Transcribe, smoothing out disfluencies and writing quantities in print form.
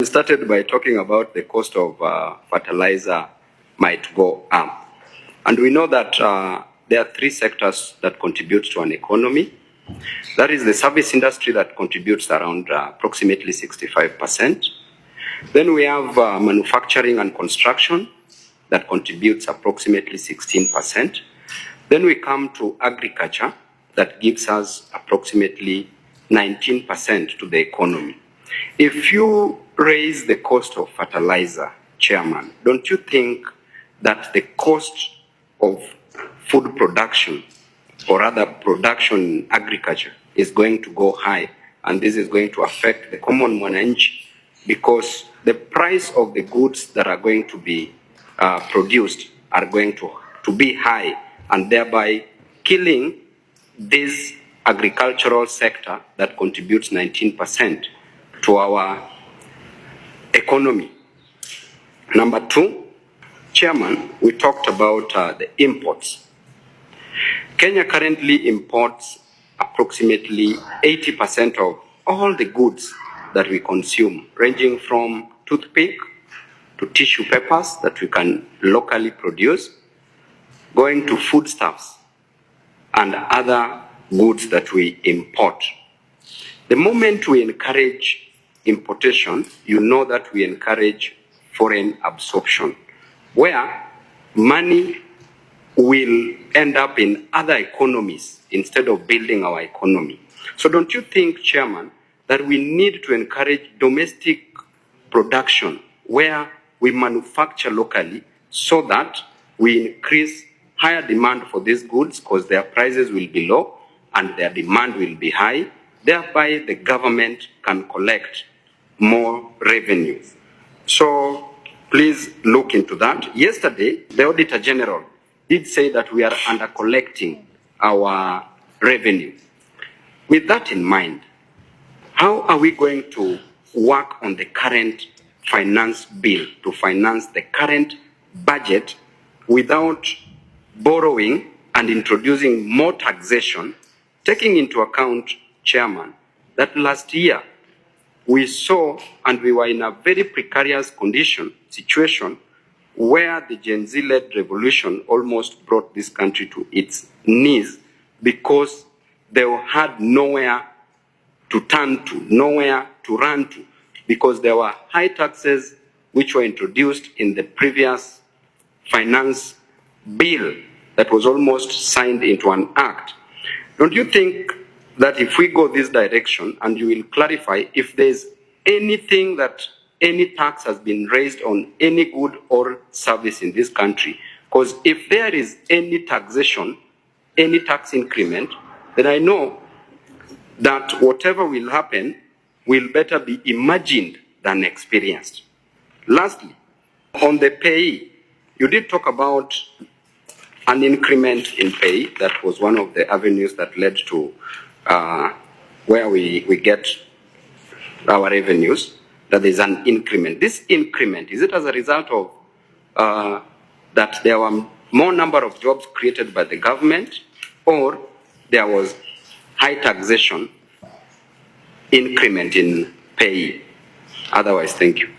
We started by talking about the cost of fertilizer might go up. And we know that there are three sectors that contribute to an economy. That is the service industry that contributes around approximately 65%. Then we have manufacturing and construction that contributes approximately 16%. Then we come to agriculture that gives us approximately 19% to the economy. If you raise the cost of fertilizer, Chairman, don't you think that the cost of food production or other production in agriculture is going to go high, and this is going to affect the common mwananchi, because the price of the goods that are going to be produced are going to be high, and thereby killing this agricultural sector that contributes 19% to our economy. Number two, Chairman, we talked about the imports. Kenya currently imports approximately 80% of all the goods that we consume, ranging from toothpick to tissue papers that we can locally produce, going to foodstuffs and other goods that we import. The moment we encourage importation, you know that we encourage foreign absorption, where money will end up in other economies instead of building our economy. So don't you think, Chairman, that we need to encourage domestic production where we manufacture locally so that we increase higher demand for these goods, because their prices will be low and their demand will be high, thereby the government can collect more revenue. So please look into that. Yesterday, the Auditor General did say that we are under collecting our revenue. With that in mind, how are we going to work on the current finance bill to finance the current budget without borrowing and introducing more taxation, taking into account, Chairman, that last year we saw and we were in a very precarious situation where the Gen Z-led revolution almost brought this country to its knees because they had nowhere to turn to, nowhere to run to, because there were high taxes which were introduced in the previous finance bill that was almost signed into an act. Don't you think that if we go this direction, and you will clarify if there's anything that any tax has been raised on any good or service in this country, because if there is any taxation, any tax increment, then I know that whatever will happen will better be imagined than experienced. Lastly, on the pay, you did talk about an increment in pay. That was one of the avenues that led to where we get our revenues, that there's an increment. This increment, is it as a result of that there were more number of jobs created by the government, or there was high taxation increment in pay? Otherwise, thank you.